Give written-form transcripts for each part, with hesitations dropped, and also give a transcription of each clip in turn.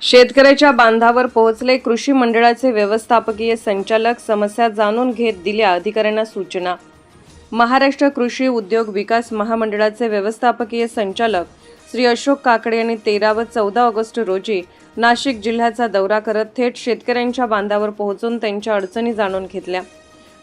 शेतकऱ्याच्या बांधावर पोहोचले कृषी मंडळाचे व्यवस्थापकीय संचालक, समस्या जाणून घेत दिल्या अधिकाऱ्यांना सूचना। महाराष्ट्र कृषी उद्योग विकास महामंडळाचे व्यवस्थापकीय संचालक श्री अशोक काकडे यांनी 13 व 14 ऑगस्ट रोजी नाशिक जिल्ह्याचा दौरा करत थेट शेतकऱ्यांच्या बांधावर पोहोचून त्यांच्या अडचणी जाणून घेतल्या।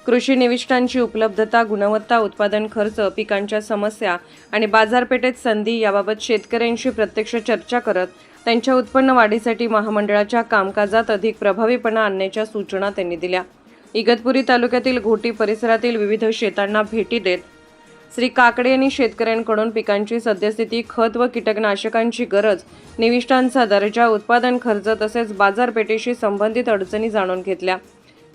कृषी निविष्ठांची उपलब्धता, गुणवत्ता, उत्पादन खर्च, पिकांच्या समस्या आणि बाजारपेठेत संधी याबाबत शेतकऱ्यांशी प्रत्यक्ष चर्चा करत त्यांच्या उत्पन्न वाढीसाठी महामंडळाच्या कामकाजात अधिक प्रभावीपणा आणण्याच्या सूचना त्यांनी दिल्या। इगतपुरी तालुक्यातील घोटी परिसरातील विविध शेतांना भेटी देत श्री काकडे यांनी शेतकऱ्यांकडून पिकांची सद्यस्थिती, खत व कीटकनाशकांची गरज, निविष्ठांचा दर्जा, उत्पादन खर्च तसेच बाजारपेठेशी संबंधित अडचणी जाणून घेतल्या।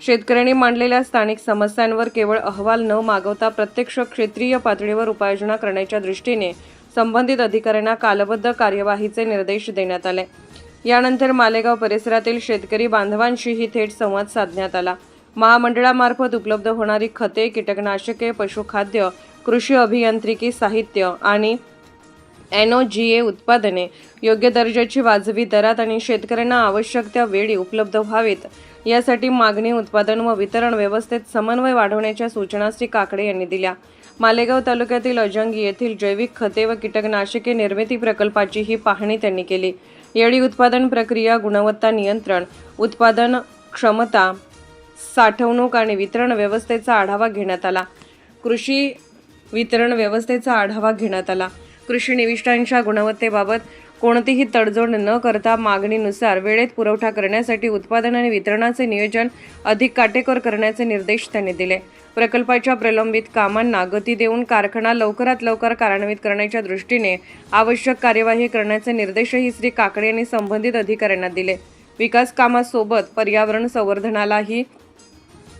शेतकऱ्यांनी मांडलेल्या स्थानिक समस्यांवर केवळ अहवाल न मागवता प्रत्यक्ष क्षेत्रीय पातळीवर उपाययोजना करण्याच्या दृष्टीने संबंधित अधिकाऱ्यांना कालबद्ध कार्यवाहीचे निर्देश देण्यात आले। यानंतर मालेगाव परिसरातील शेतकरी बांधवांशीही थेट संवाद साधण्यात आला। महामंडळामार्फत उपलब्ध होणारी खते, कीटकनाशके, पशुखाद्य, कृषी अभियांत्रिकी साहित्य आणि NOGA उत्पादने योग्य दर्जाची वाजवी दरात आणि शेतकऱ्यांना आवश्यक त्या वेळी उपलब्ध व्हावीत यासाठी मागणी, उत्पादन व वितरण व्यवस्थेत समन्वय वाढवण्याच्या सूचना श्री काकडे यांनी दिल्या। मालेगाव तालुक्यातील अजंगी येथील जैविक खते व कीटकनाशके निर्मिती प्रकल्पाचीही पाहणी त्यांनी केली। यावेळी उत्पादन प्रक्रिया, गुणवत्ता नियंत्रण, उत्पादन क्षमता, साठवणूक आणि वितरण व्यवस्थेचा आढावा घेण्यात आला। कृषी निविष्ठांच्या गुणवत्तेबाबत कोणतीही तडजोड न करता मागणीनुसार वेळेत पुरवठा करण्यासाठी उत्पादन आणि वितरणाचे नियोजन अधिक काटेकोर करण्याचे निर्देश त्यांनी दिले। प्रकल्पाच्या प्रलंबित कामांना गती देऊन कारखाना लवकरात लवकर कार्यान्वित करण्याच्या दृष्टीने आवश्यक कार्यवाही करण्याचे निर्देशही श्री काकडे यांनी संबंधित अधिकाऱ्यांना दिले। विकास कामासोबत पर्यावरण संवर्धनालाही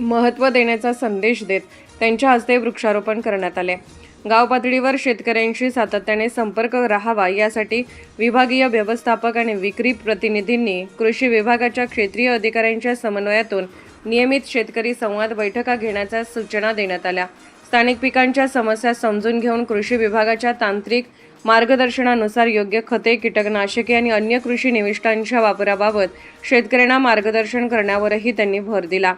महत्त्व देण्याचा संदेश देत त्यांच्या हस्ते वृक्षारोपण करण्यात आले। गाव पातळीवर शेतकऱ्यांशी सातत्याने संपर्क राहावा यासाठी विभागीय व्यवस्थापक आणि विक्री प्रतिनिधींनी कृषी विभागाच्या क्षेत्रीय अधिकाऱ्यांच्या समन्वयातून नियमित शेतकरी संवाद बैठका घेण्याच्या सूचना देण्यात आल्या। स्थानिक पिकांच्या समस्या समजून घेऊन कृषी विभागाच्या तांत्रिक मार्गदर्शनानुसार योग्य खते, कीटकनाशके आणि अन्य कृषी निविष्ठांच्या वापराबाबत शेतकऱ्यांना मार्गदर्शन करण्यावरही त्यांनी भर दिला।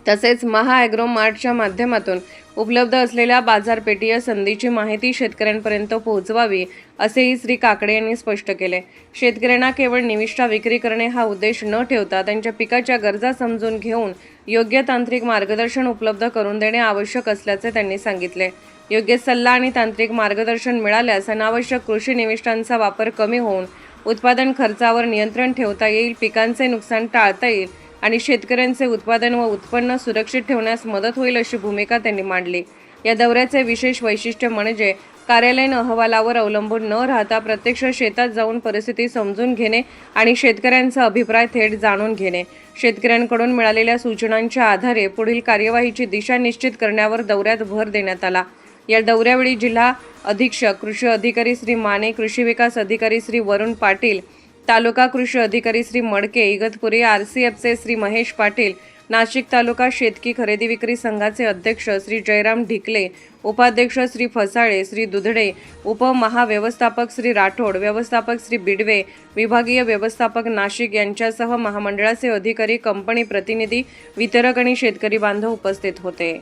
तसेच महाॲग्रो मार्टच्या माध्यमातून उपलब्ध असलेल्या बाजारपेठीय संधीची माहिती शेतकऱ्यांपर्यंत पोहोचवावी असेही श्री काकडे यांनी स्पष्ट केले। शेतकऱ्यांना केवळ निविष्ठा विक्री करणे हा उद्देश न ठेवता त्यांच्या पिकाच्या गरजा समजून घेऊन योग्य तांत्रिक मार्गदर्शन उपलब्ध करून देणे आवश्यक असल्याचे त्यांनी सांगितले। योग्य सल्ला आणि तांत्रिक मार्गदर्शन मिळाल्यास अनावश्यक कृषी निविष्ठांचा वापर कमी होऊन उत्पादन खर्चावर नियंत्रण ठेवता येईल, पिकांचे नुकसान टाळता येईल आणि शेतकऱ्यांचे उत्पादन व उत्पन्न सुरक्षित ठेवण्यास मदत होईल अशी भूमिका त्यांनी मांडली। या दौऱ्याचे विशेष वैशिष्ट्य म्हणजे कार्यालयीन अहवालावर अवलंबून न राहता प्रत्यक्ष शेतात जाऊन परिस्थिती समजून घेणे आणि शेतकऱ्यांचा अभिप्राय थेट जाणून घेणे। शेतकऱ्यांकडून मिळालेल्या सूचनांच्या आधारे पुढील कार्यवाहीची दिशा निश्चित करण्यावर दौऱ्यात भर देण्यात आला। या दौऱ्यावेळी जिल्हा अधीक्षक कृषी अधिकारी श्री माने, कृषी विकास अधिकारी श्री वरुण पाटील, तालुका कृषी अधिकारी श्री मडके, इगतपुरी RCFचे श्री महेश पाटील, नाशिक तालुका शेतकी खरेदी विक्री संघाचे अध्यक्ष श्री जयराम ढिकले, उपाध्यक्ष श्री फसाळे, श्री दुधडे, उपमहाव्यवस्थापक श्री राठोड, व्यवस्थापक श्री बिडवे, विभागीय व्यवस्थापक नाशिक यांच्यासह महामंडळाचे अधिकारी, कंपनी प्रतिनिधी, वितरक आणि शेतकरी बांधव उपस्थित होते।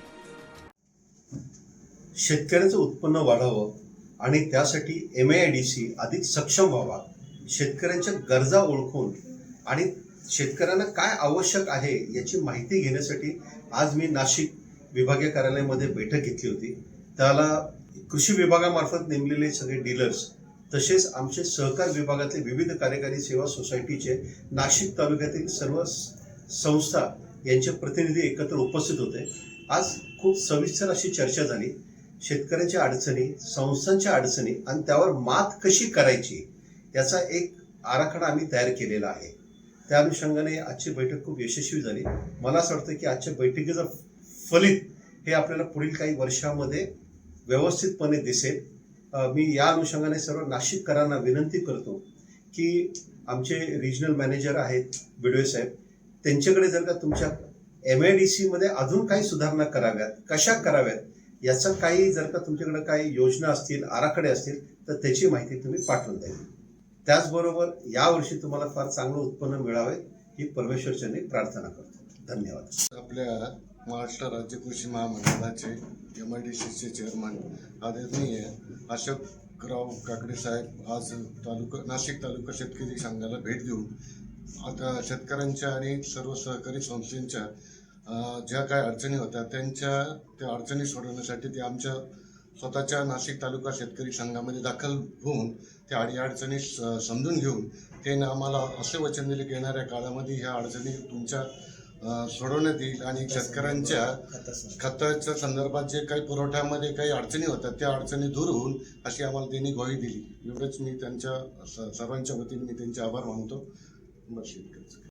शेतकऱ्याचं उत्पन्न वाढावं आणि त्यासाठी MIDC अधिक सक्षम व्हावा, शेतकऱ्यांच्या गरजा ओळखून आणि शेतकऱ्यांना काय आवश्यक आहे याची माहिती घेण्यासाठी आज मी नाशिक विभागीय कार्यालयामध्ये बैठक घेतली होती। त्याला कृषी विभागामार्फत नेमलेले सगळे डीलर्स तसेच आमचे सहकार विभागातले विविध कार्यकारी सेवा सोसायटीचे नाशिक तालुक्यातील सर्व संस्था यांचे प्रतिनिधी एकत्र उपस्थित होते। आज खूप सविस्तर अशी चर्चा झाली। शेतकऱ्यांच्या अडचणी, संस्थांच्या अडचणी आणि त्यावर मात कशी करायची याचा एक आराखडा आम्ही तयार केलेला आहे। त्या अनुषंगाने आजची बैठक खूप यशस्वी झाली। मला असं वाटतं की आजच्या बैठकीचं फलित हे आपल्याला पुढील काही वर्षामध्ये व्यवस्थितपणे दिसेल। मी या अनुषंगाने सर्व नाशिककरांना विनंती करतो की आमचे रिजनल मॅनेजर आहेत बिडवे साहेब, त्यांच्याकडे जर का तुमच्या MIDC मध्ये अजून काही सुधारणा कराव्यात, कशा कराव्यात याचा काही जर का तुमच्याकडे काही योजना असतील, आराखडे असतील तर त्याची माहिती तुम्ही पाठवून द्यावी। त्याचबरोबर यावर्षी तुम्हाला फार चांगलं उत्पन्न मिळावे ही परमेश्वरचरणी प्रार्थना करतो. धन्यवाद. आपल्या महाराष्ट्र राज्य कृषी महामंडळाचे MIDCचे चेअरमन आदरणीय अशोकराव काकडे साहेब आज नाशिक तालुका शेतकरी संघाला भेट देऊन आता शेतकऱ्यांच्या आणि सर्व सहकारी संस्थांच्या ज्या काही अडचणी होत्या त्या अडचणी सोडवण्यासाठी ते आमच्या स्वतःच्या नाशिक तालुका शेतकरी संघामध्ये दाखल होऊन त्या अडीअडचणी समजून घेऊन त्यांनी आम्हाला असे वचन दिले की येणाऱ्या काळामध्ये ह्या अडचणी तुमच्या सोडवण्यात येईल आणि शेतकऱ्यांच्या खताच्या संदर्भात जे काही पुरवठ्यामध्ये काही अडचणी होत्या त्या अडचणी दूर होऊन अशी आम्हाला त्यांनी ग्वाही दिली. एवढंच मी त्यांच्या सर्वांच्या वतीने मी त्यांचे आभार मानतो. बस इतकंच.